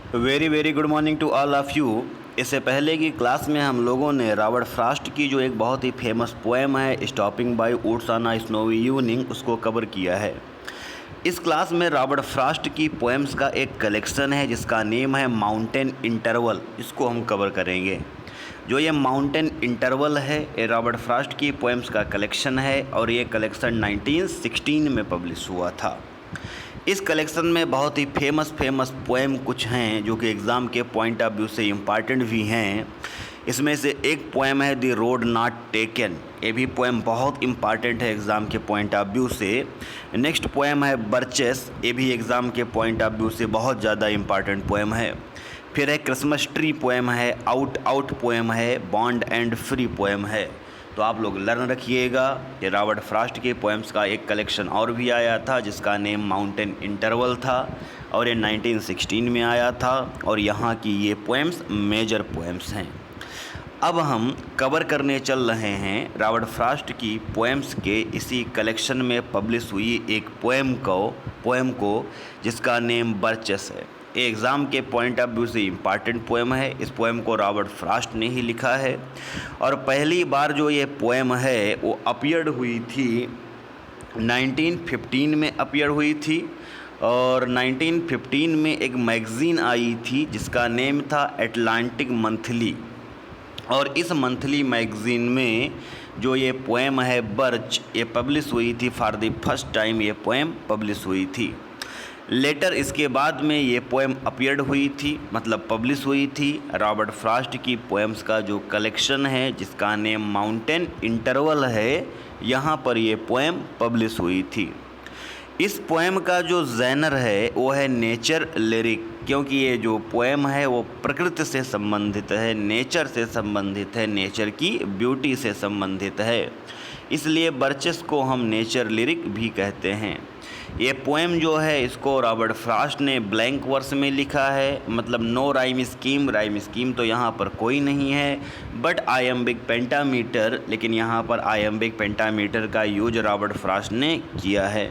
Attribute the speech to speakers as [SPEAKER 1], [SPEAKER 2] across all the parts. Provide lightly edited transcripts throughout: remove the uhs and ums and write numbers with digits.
[SPEAKER 1] Very very good morning to all of you. इससे पहले की क्लास में हम लोगों ने रॉबर्ट फ्रॉस्ट की जो एक बहुत ही फेमस पोएम है stopping by woods on a snowy evening उसको कवर किया है। इस क्लास में रॉबर्ट फ्रॉस्ट की पोएम्स का एक कलेक्शन है जिसका नेम है माउंटेन इंटरवल, इसको हम कवर करेंगे। जो ये माउंटेन इंटरवल है ये रॉबर्ट फ्रॉस्ट की पोएम्स का कलेक्शन है और ये कलेक्शन 1916 में पब्लिश हुआ था। इस कलेक्शन में बहुत ही फेमस पोएम कुछ हैं जो कि एग्ज़ाम के पॉइंट ऑफ व्यू से इम्पॉर्टेंट भी हैं। इसमें से एक पोएम है द रोड नॉट टेकन, ये भी पोएम बहुत इम्पॉर्टेंट है एग्ज़ाम के पॉइंट ऑफ व्यू से। नेक्स्ट पोएम है बर्चेस, ये भी एग्ज़ाम के पॉइंट ऑफ व्यू से बहुत ज़्यादा इम्पॉर्टेंट पोएम है। फिर है क्रिसमस ट्री पोएम है, आउट पोएम है, बॉन्ड एंड फ्री पोएम है। तो आप लोग लर्न रखिएगा कि रॉबर्ट फ्रॉस्ट के पोएम्स का एक कलेक्शन और भी आया था जिसका नेम माउंटेन इंटरवल था और ये 1916 में आया था और यहाँ की ये पोएम्स मेजर पोएम्स हैं। अब हम कवर करने चल रहे हैं रॉबर्ट फ्रॉस्ट की पोएम्स के इसी कलेक्शन में पब्लिश हुई एक पोएम को जिसका नेम बर्चेस है। ये एग्ज़ाम के पॉइंट ऑफ व्यू से इम्पॉर्टेंट पोएम है। इस पोएम को रॉबर्ट फ्रॉस्ट ने ही लिखा है और पहली बार जो ये पोएम है वो अपीयर्ड हुई थी 1915 में अपीयर हुई थी और 1915 में एक मैगज़ीन आई थी जिसका नेम था एटलांटिक मंथली और इस मंथली मैगज़ीन में जो ये पोएम है बर्च ये पब्लिश हुई थी। फॉर द फर्स्ट टाइम ये पोएम पब्लिश हुई थी। लेटर इसके बाद में ये पोएम अपीयर्ड हुई थी, मतलब पब्लिश हुई थी। रॉबर्ट फ्रॉस्ट की पोएम्स का जो कलेक्शन है जिसका नेम माउंटेन इंटरवल है, यहाँ पर ये पोएम पब्लिश हुई थी। इस पोएम का जो जैनर है वो है नेचर लिरिक, क्योंकि ये जो पोएम है वो प्रकृति से संबंधित है, नेचर से संबंधित है, नेचर की ब्यूटी से संबंधित है, इसलिए बर्चेस को हम नेचर लिरिक भी कहते हैं। ये पोएम जो है इसको रॉबर्ट फ्रॉस्ट ने ब्लैंक वर्स में लिखा है, मतलब नो राइम स्कीम तो यहाँ पर कोई नहीं है, बट आयम्बिक पेंटामीटर, लेकिन यहाँ पर आयम्बिक पेंटामीटर का यूज रॉबर्ट फ्रॉस्ट ने किया है।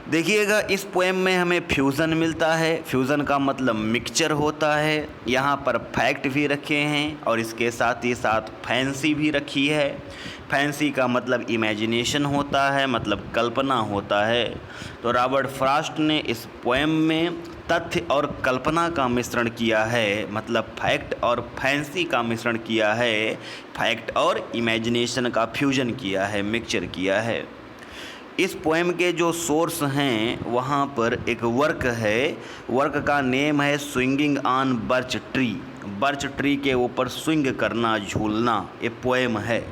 [SPEAKER 1] देखिएगा इस पोएम में हमें फ्यूज़न मिलता है, फ्यूज़न का मतलब मिक्सचर होता है। यहाँ पर फैक्ट भी रखे हैं और इसके साथ ही साथ फैंसी भी रखी है। फैंसी का मतलब इमेजिनेशन होता है, मतलब कल्पना होता है। तो रॉबर्ट फ्रॉस्ट ने इस पोएम में तथ्य और कल्पना का मिश्रण किया है, मतलब फैक्ट और फैंसी का मिश्रण किया है, फैक्ट और इमेजिनेशन का फ्यूजन किया है, मिक्सचर किया है। इस पोएम के जो सोर्स हैं वहाँ पर एक वर्क है, वर्क का नेम है swinging on birch tree. Birch tree के ऊपर स्विंग करना, झूलना, ये पोएम है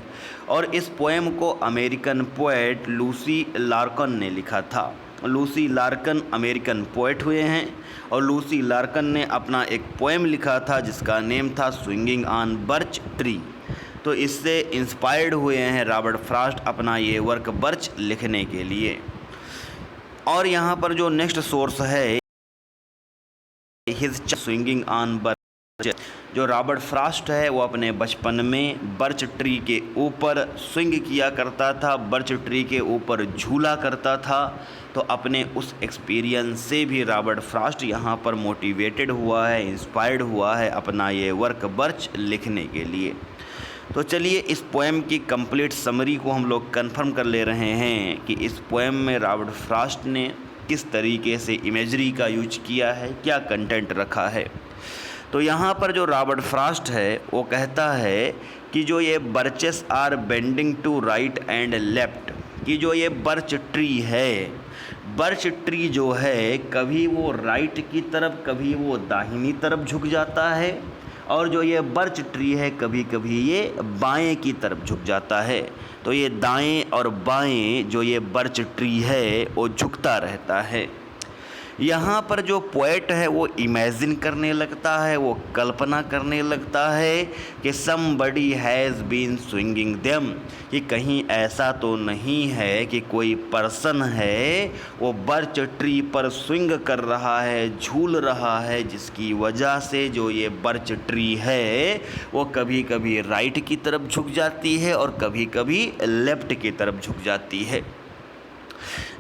[SPEAKER 1] और इस पोएम को अमेरिकन पोएट लूसी लार्कन ने लिखा था। लूसी लार्कन अमेरिकन पोएट हुए हैं और लूसी लार्कन ने अपना एक पोएम लिखा था जिसका नेम था स्विंगिंग ऑन बर्च ट्री। तो इससे इंस्पायर्ड हुए हैं रॉबर्ट फ्रॉस्ट अपना ये वर्क बर्च लिखने के लिए। और यहाँ पर जो नेक्स्ट सोर्स है हिज स्विंगिंग ऑन बर्च, जो रॉबर्ट फ्रॉस्ट है वो अपने बचपन में बर्च ट्री के ऊपर स्विंग किया करता था, बर्च ट्री के ऊपर झूला करता था। तो अपने उस एक्सपीरियंस से भी रॉबर्ट फ्रॉस्ट यहाँ पर मोटिवेटेड हुआ है, इंस्पायर्ड हुआ है अपना ये वर्क बर्च लिखने के लिए। तो चलिए इस पोएम की कंप्लीट समरी को हम लोग कंफर्म कर ले रहे हैं कि इस पोएम में रॉबर्ट फ्रॉस्ट ने किस तरीके से इमेजरी का यूज किया है, क्या कंटेंट रखा है। तो यहाँ पर जो रॉबर्ट फ्रॉस्ट है वो कहता है कि जो ये birches are bending to right and left, कि जो ये बर्च ट्री है, बर्च ट्री जो है कभी वो राइट की तरफ कभी वो दाहिनी तरफ झुक जाता है और जो ये बर्च ट्री है कभी कभी ये बाएं की तरफ झुक जाता है। तो ये दाएं और बाएं जो ये बर्च ट्री है वो झुकता रहता है। यहाँ पर जो पोएट है वो इमेजिन करने लगता है, वो कल्पना करने लगता है कि somebody has been swinging them, कि कहीं ऐसा तो नहीं है कि कोई पर्सन है वो बर्च ट्री पर स्विंग कर रहा है, झूल रहा है, जिसकी वजह से जो ये बर्च ट्री है वो कभी कभी राइट की तरफ झुक जाती है और कभी कभी लेफ्ट की तरफ झुक जाती है।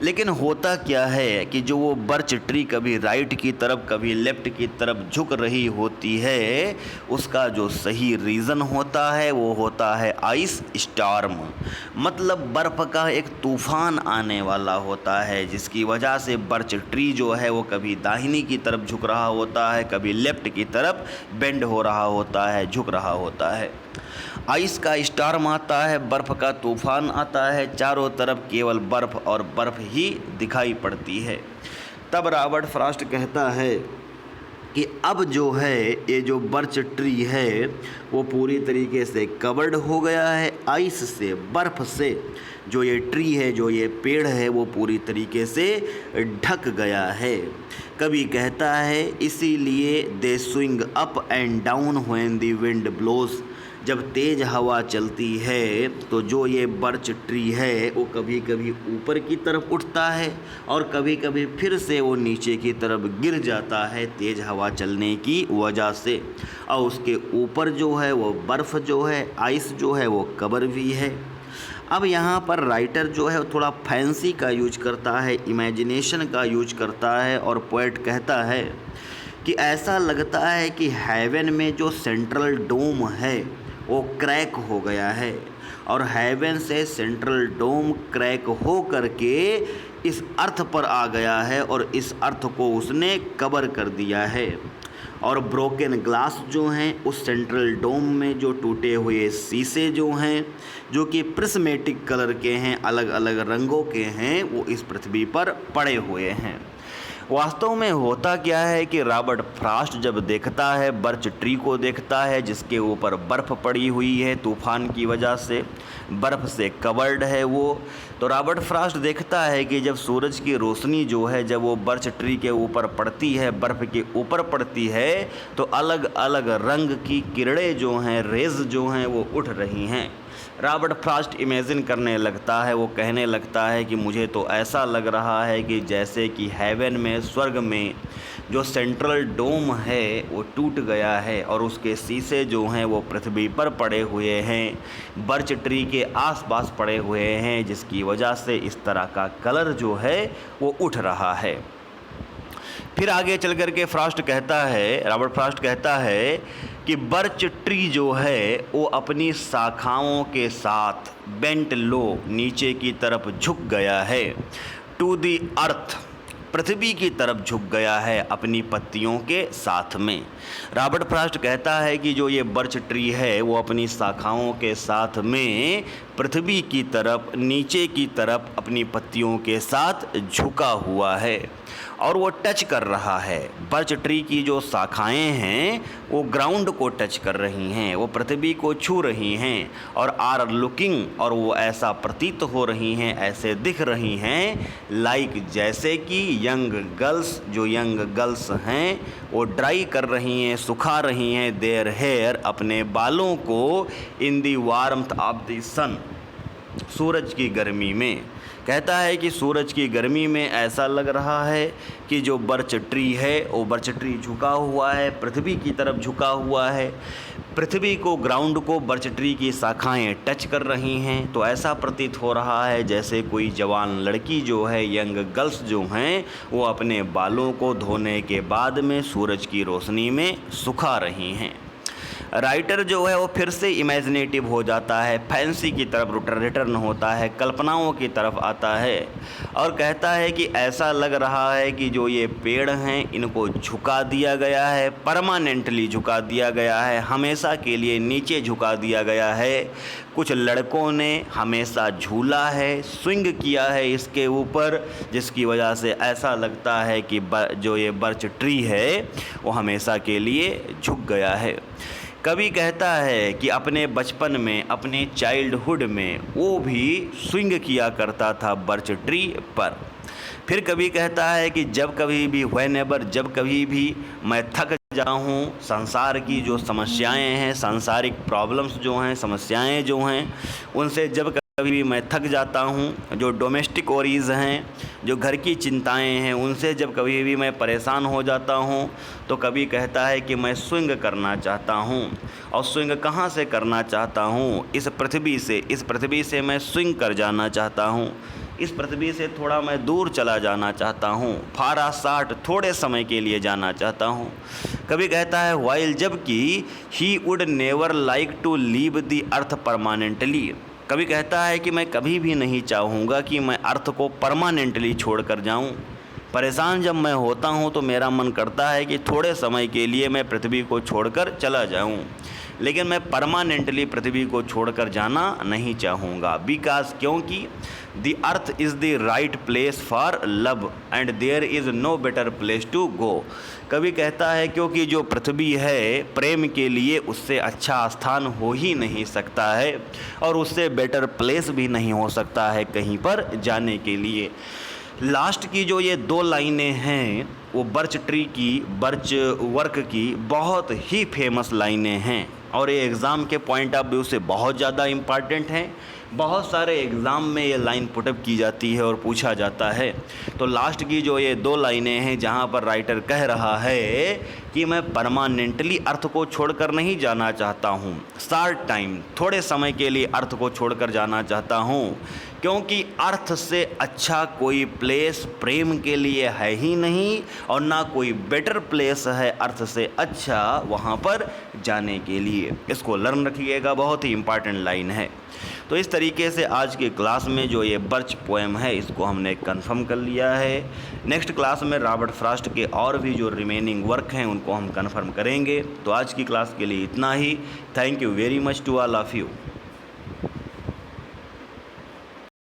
[SPEAKER 1] लेकिन होता क्या है कि जो वो बर्च ट्री कभी राइट की तरफ कभी लेफ़्ट की तरफ झुक रही होती है, उसका जो सही रीज़न होता है वो होता है आइस स्टॉर्म। मतलब बर्फ़ का एक तूफ़ान आने वाला होता है, जिसकी वजह से बर्च ट्री जो है वो कभी दाहिनी की तरफ झुक रहा होता है, कभी लेफ़्ट की तरफ बेंड हो रहा होता है, झुक रहा होता है। आइस का स्टॉर्म आता है, बर्फ़ का तूफ़ान आता है, चारों तरफ केवल बर्फ़ और बर्फ़ ही दिखाई पड़ती है। तब रॉबर्ट फ्रॉस्ट कहता है कि अब जो है ये जो बर्च ट्री है वो पूरी तरीके से कवर्ड हो गया है आइस से, बर्फ़ से। जो ये ट्री है, जो ये पेड़ है, वो पूरी तरीके से ढक गया है। कभी कहता है इसीलिए they swing up and down when the wind blows. जब तेज़ हवा चलती है तो जो ये बर्च ट्री है वो कभी कभी ऊपर की तरफ उठता है और कभी कभी फिर से वो नीचे की तरफ गिर जाता है तेज़ हवा चलने की वजह से। और उसके ऊपर जो है वो बर्फ़ जो है, आइस जो है वो कवर भी है। अब यहाँ पर राइटर जो है वो थोड़ा फैंसी का यूज करता है, इमेजिनेशन का यूज करता है, और पोएट कहता है कि ऐसा लगता है कि हेवन में जो सेंट्रल डोम है वो क्रैक हो गया है, और हेवन से सेंट्रल डोम क्रैक हो करके इस अर्थ पर आ गया है और इस अर्थ को उसने कवर कर दिया है। और ब्रोकन ग्लास जो हैं उस सेंट्रल डोम में, जो टूटे हुए शीशे जो हैं, जो कि प्रिस्मेटिक कलर के हैं, अलग अलग रंगों के हैं, वो इस पृथ्वी पर पड़े हुए हैं। वास्तव में होता क्या है कि रॉबर्ट फ्रॉस्ट जब देखता है, बर्च ट्री को देखता है जिसके ऊपर बर्फ़ पड़ी हुई है तूफ़ान की वजह से, बर्फ़ से कवर्ड है वो, तो रॉबर्ट फ्रॉस्ट देखता है कि जब सूरज की रोशनी जो है जब वो बर्च ट्री के ऊपर पड़ती है, बर्फ़ के ऊपर पड़ती है, तो अलग अलग रंग की किरणें जो हैं, रेज़ जो हैं वो उठ रही हैं। रॉबर्ट फ्रॉस्ट इमेजिन करने लगता है, वो कहने लगता है कि मुझे तो ऐसा लग रहा है कि जैसे कि हेवन में, स्वर्ग में जो सेंट्रल डोम है वो टूट गया है और उसके शीशे जो हैं वो पृथ्वी पर पड़े हुए हैं, बर्च ट्री के आसपास पड़े हुए हैं, जिसकी वजह से इस तरह का कलर जो है वो उठ रहा है। फिर आगे चल कर के रॉबर्ट फ्रॉस्ट कहता है कि बर्च ट्री जो है वो अपनी शाखाओं के साथ बेंट लो, नीचे की तरफ झुक गया है, टू दी अर्थ, पृथ्वी की तरफ झुक गया है अपनी पत्तियों के साथ में। रॉबर्ट फ्रॉस्ट कहता है कि जो ये बर्च ट्री है वो अपनी शाखाओं के साथ में पृथ्वी की तरफ, नीचे की तरफ अपनी पत्तियों के साथ झुका हुआ है और वो टच कर रहा है। बर्च ट्री की जो शाखाएं हैं वो ग्राउंड को टच कर रही हैं, वो पृथ्वी को छू रही हैं और आर लुकिंग, और वो ऐसा प्रतीत हो रही हैं, ऐसे दिख रही हैं लाइक जैसे कि यंग गर्ल्स, जो यंग गर्ल्स हैं वो ड्राई कर रही हैं, सुखा रही हैं देयर हेयर, अपने बालों को, इन दी वार्मथ ऑफ द सन, सूरज की गर्मी में। कहता है कि सूरज की गर्मी में ऐसा लग रहा है कि जो बर्च ट्री है वो बर्च ट्री झुका हुआ है, पृथ्वी की तरफ झुका हुआ है, पृथ्वी को, ग्राउंड को बर्च ट्री की शाखाएं टच कर रही हैं। तो ऐसा प्रतीत हो रहा है जैसे कोई जवान लड़की जो है, यंग गर्ल्स जो हैं, वो अपने बालों को धोने के बाद में सूरज की रोशनी में सुखा रही हैं। राइटर जो है वो फिर से इमेजिनेटिव हो जाता है, फैंसी की तरफ रिटर्न होता है, कल्पनाओं की तरफ आता है और कहता है कि ऐसा लग रहा है कि जो ये पेड़ हैं इनको झुका दिया गया है, परमानेंटली झुका दिया गया है, हमेशा के लिए नीचे झुका दिया गया है। कुछ लड़कों ने हमेशा झूला है, स्विंग किया है इसके ऊपर, जिसकी वजह से ऐसा लगता है कि जो ये बर्च ट्री है वो हमेशा के लिए झुक गया है। कवि कहता है कि अपने बचपन में, अपने चाइल्डहुड में वो भी स्विंग किया करता था बर्च ट्री पर। फिर कवि कहता है कि जब कभी भी, व्हेनेवर, जब कभी भी मैं थक जाऊँ, संसार की जो समस्याएं हैं, सांसारिक प्रॉब्लम्स जो हैं, समस्याएं जो हैं, उनसे जब कभी भी मैं थक जाता हूँ, जो डोमेस्टिक वरीज़ हैं, जो घर की चिंताएं हैं, उनसे जब कभी भी मैं परेशान हो जाता हूँ, तो कभी कहता है कि मैं स्विंग करना चाहता हूँ। और स्विंग कहाँ से करना चाहता हूँ? इस पृथ्वी से मैं स्विंग कर जाना चाहता हूँ। इस पृथ्वी से थोड़ा मैं दूर चला जाना चाहता हूँ, फारा साट थोड़े समय के लिए जाना चाहता हूँ। कभी कहता है वाइल, जबकि he would never like to leave the earth permanently. कभी कहता है कि मैं कभी भी नहीं चाहूँगा कि मैं अर्थ को परमानेंटली छोड़ कर जाऊँ। परेशान जब मैं होता हूँ तो मेरा मन करता है कि थोड़े समय के लिए मैं पृथ्वी को छोड़कर चला जाऊँ, लेकिन मैं परमानेंटली पृथ्वी को छोड़कर जाना नहीं चाहूँगा। बिकॉज क्योंकि the earth is the right place for love and there is no better place to go. कभी कहता है क्योंकि जो पृथ्वी है प्रेम के लिए उससे अच्छा स्थान हो ही नहीं सकता है, और उससे बेटर प्लेस भी नहीं हो सकता है कहीं पर जाने के लिए। लास्ट की जो ये 2 लाइनें हैं वो बर्च ट्री की, बर्च वर्क की बहुत ही फेमस लाइनें हैं, और ये एग्ज़ाम के पॉइंट ऑफ व्यू से बहुत ज़्यादा इम्पॉर्टेंट हैं। बहुत सारे एग्ज़ाम में ये लाइन पुटअप की जाती है और पूछा जाता है। तो लास्ट की जो ये 2 लाइनें हैं जहाँ पर राइटर कह रहा है कि मैं परमानेंटली अर्थ को छोड़कर नहीं जाना चाहता हूँ, शॉर्ट टाइम थोड़े समय के लिए अर्थ को छोड़कर जाना चाहता हूँ, क्योंकि अर्थ से अच्छा कोई प्लेस प्रेम के लिए है ही नहीं, और ना कोई बेटर प्लेस है अर्थ से अच्छा वहाँ पर जाने के लिए। इसको लर्न रखिएगा, बहुत ही इम्पॉर्टेंट लाइन है। तो इस तरीके से आज के क्लास में जो ये बर्च पोएम है इसको हमने कंफर्म कर लिया है। नेक्स्ट क्लास में रॉबर्ट फ्रॉस्ट के और भी जो रिमेनिंग वर्क हैं उनको हम कंफर्म करेंगे। तो आज की क्लास के लिए इतना ही। Thank you very much to all of you.